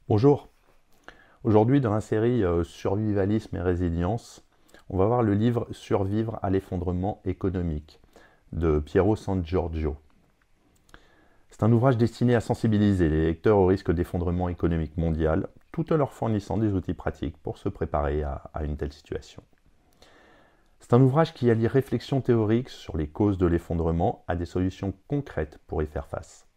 Bonjour, aujourd'hui dans la série Survivalisme et résilience, on va voir le livre Survivre à l'effondrement économique de Piero San Giorgio. C'est un ouvrage destiné à sensibiliser les lecteurs au risque d'effondrement économique mondial, tout en leur fournissant des outils pratiques pour se préparer à une telle situation. C'est un ouvrage qui allie réflexion théorique sur les causes de l'effondrement à des solutions concrètes pour y faire face.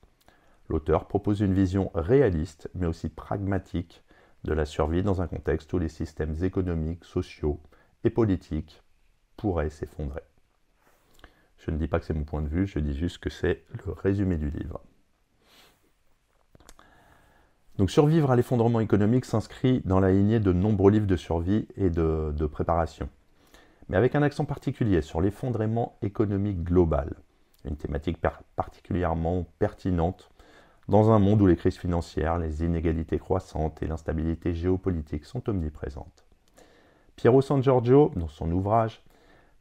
L'auteur propose une vision réaliste, mais aussi pragmatique, de la survie dans un contexte où les systèmes économiques, sociaux et politiques pourraient s'effondrer. Je ne dis pas que c'est mon point de vue, je dis juste que c'est le résumé du livre. Donc Survivre à l'effondrement économique s'inscrit dans la lignée de nombreux livres de survie et de préparation, mais avec un accent particulier sur l'effondrement économique global, une thématique particulièrement pertinente dans un monde où les crises financières, les inégalités croissantes et l'instabilité géopolitique sont omniprésentes. Piero San Giorgio, dans son ouvrage,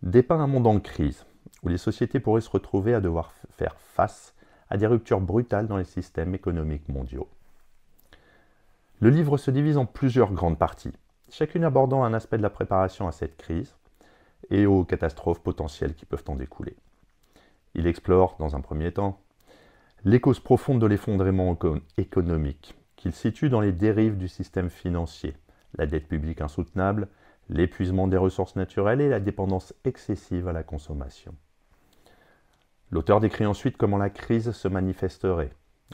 dépeint un monde en crise, où les sociétés pourraient se retrouver à devoir faire face à des ruptures brutales dans les systèmes économiques mondiaux. Le livre se divise en plusieurs grandes parties, chacune abordant un aspect de la préparation à cette crise et aux catastrophes potentielles qui peuvent en découler. Il explore, dans un premier temps, les causes profondes de l'effondrement économique, qu'il situe dans les dérives du système financier, la dette publique insoutenable, l'épuisement des ressources naturelles et la dépendance excessive à la consommation. L'auteur décrit ensuite comment la crise se manifesterait,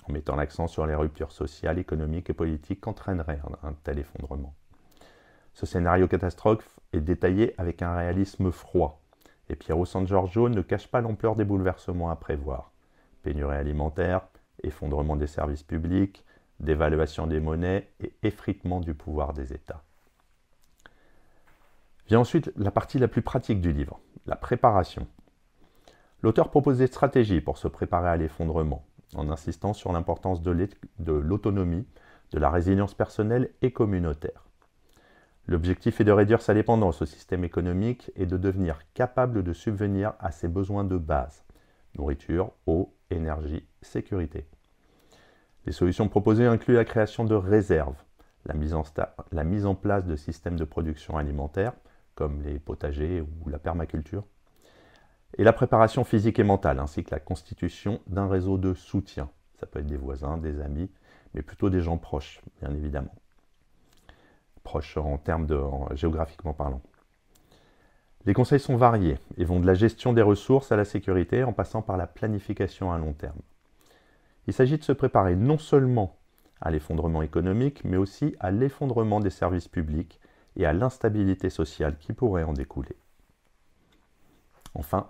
en mettant l'accent sur les ruptures sociales, économiques et politiques qu'entraînerait un tel effondrement. Ce scénario catastrophe est détaillé avec un réalisme froid, et Piero San Giorgio ne cache pas l'ampleur des bouleversements à prévoir. Pénurie alimentaire, effondrement des services publics, dévaluation des monnaies et effritement du pouvoir des États. Vient ensuite la partie la plus pratique du livre, la préparation. L'auteur propose des stratégies pour se préparer à l'effondrement, en insistant sur l'importance de l'autonomie, de la résilience personnelle et communautaire. L'objectif est de réduire sa dépendance au système économique et de devenir capable de subvenir à ses besoins de base, nourriture, eau, énergie, sécurité. Les solutions proposées incluent la création de réserves, la mise en place de systèmes de production alimentaire, comme les potagers ou la permaculture, et la préparation physique et mentale, ainsi que la constitution d'un réseau de soutien. Ça peut être des voisins, des amis, mais plutôt des gens proches, bien évidemment. Proches en termes géographiquement parlant. Les conseils sont variés et vont de la gestion des ressources à la sécurité en passant par la planification à long terme. Il s'agit de se préparer non seulement à l'effondrement économique, mais aussi à l'effondrement des services publics et à l'instabilité sociale qui pourrait en découler. Enfin,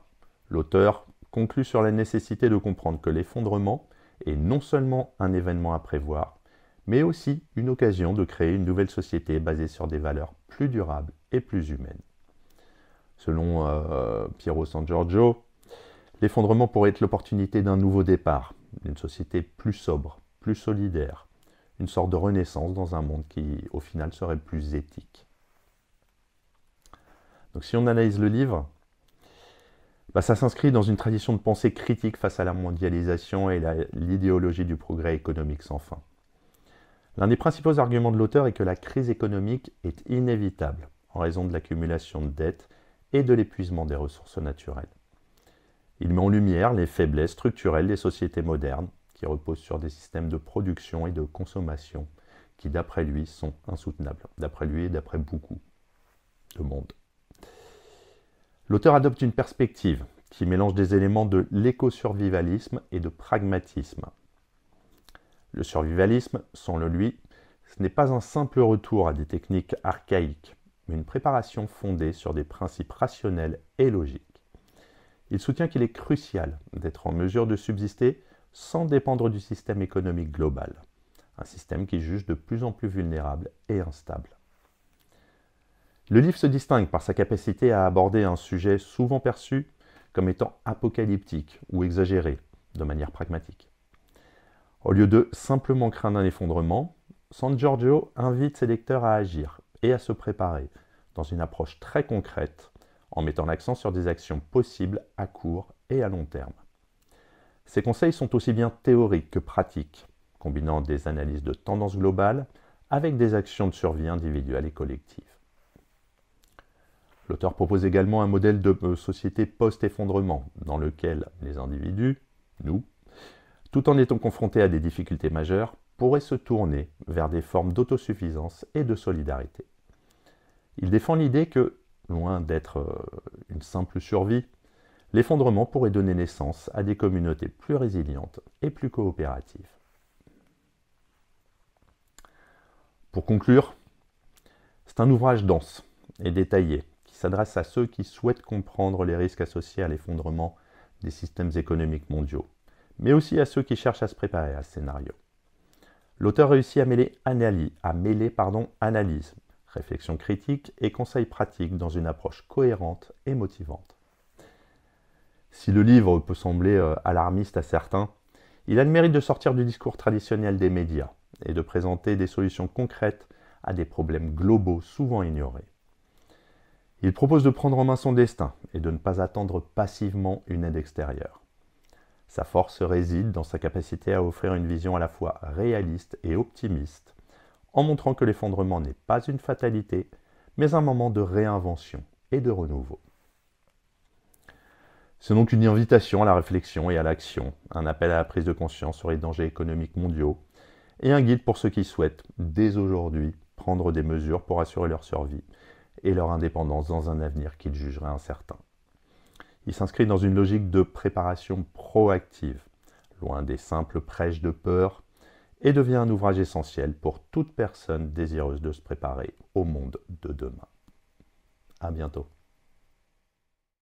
l'auteur conclut sur la nécessité de comprendre que l'effondrement est non seulement un événement à prévoir, mais aussi une occasion de créer une nouvelle société basée sur des valeurs plus durables et plus humaines. Selon Piero San Giorgio, l'effondrement pourrait être l'opportunité d'un nouveau départ, d'une société plus sobre, plus solidaire, une sorte de renaissance dans un monde qui, au final, serait plus éthique. Donc si on analyse le livre, ça s'inscrit dans une tradition de pensée critique face à la mondialisation et l'idéologie du progrès économique sans fin. L'un des principaux arguments de l'auteur est que la crise économique est inévitable en raison de l'accumulation de dettes et de l'épuisement des ressources naturelles. Il met en lumière les faiblesses structurelles des sociétés modernes qui reposent sur des systèmes de production et de consommation qui, d'après lui, sont insoutenables. D'après lui et d'après beaucoup de monde. L'auteur adopte une perspective qui mélange des éléments de l'éco-survivalisme et de pragmatisme. Le survivalisme, selon lui, ce n'est pas un simple retour à des techniques archaïques, mais une préparation fondée sur des principes rationnels et logiques. Il soutient qu'il est crucial d'être en mesure de subsister sans dépendre du système économique global, un système qui juge de plus en plus vulnérable et instable. Le livre se distingue par sa capacité à aborder un sujet souvent perçu comme étant apocalyptique ou exagéré, de manière pragmatique. Au lieu de simplement craindre un effondrement, San Giorgio invite ses lecteurs à agir et à se préparer dans une approche très concrète en mettant l'accent sur des actions possibles à court et à long terme. Ces conseils sont aussi bien théoriques que pratiques, combinant des analyses de tendances globales avec des actions de survie individuelles et collectives. L'auteur propose également un modèle de société post-effondrement, dans lequel les individus, nous, tout en étant confrontés à des difficultés majeures, pourraient se tourner vers des formes d'autosuffisance et de solidarité. Il défend l'idée que, loin d'être une simple survie, l'effondrement pourrait donner naissance à des communautés plus résilientes et plus coopératives. Pour conclure, c'est un ouvrage dense et détaillé qui s'adresse à ceux qui souhaitent comprendre les risques associés à l'effondrement des systèmes économiques mondiaux, mais aussi à ceux qui cherchent à se préparer à ce scénario. L'auteur réussit à mêler analyse, réflexion critique et conseils pratiques dans une approche cohérente et motivante. Si le livre peut sembler alarmiste à certains, il a le mérite de sortir du discours traditionnel des médias et de présenter des solutions concrètes à des problèmes globaux souvent ignorés. Il propose de prendre en main son destin et de ne pas attendre passivement une aide extérieure. Sa force réside dans sa capacité à offrir une vision à la fois réaliste et optimiste, en montrant que l'effondrement n'est pas une fatalité, mais un moment de réinvention et de renouveau. C'est donc une invitation à la réflexion et à l'action, un appel à la prise de conscience sur les dangers économiques mondiaux, et un guide pour ceux qui souhaitent, dès aujourd'hui, prendre des mesures pour assurer leur survie et leur indépendance dans un avenir qu'ils jugeraient incertain. Il s'inscrit dans une logique de préparation proactive, loin des simples prêches de peur, et devient un ouvrage essentiel pour toute personne désireuse de se préparer au monde de demain. À bientôt.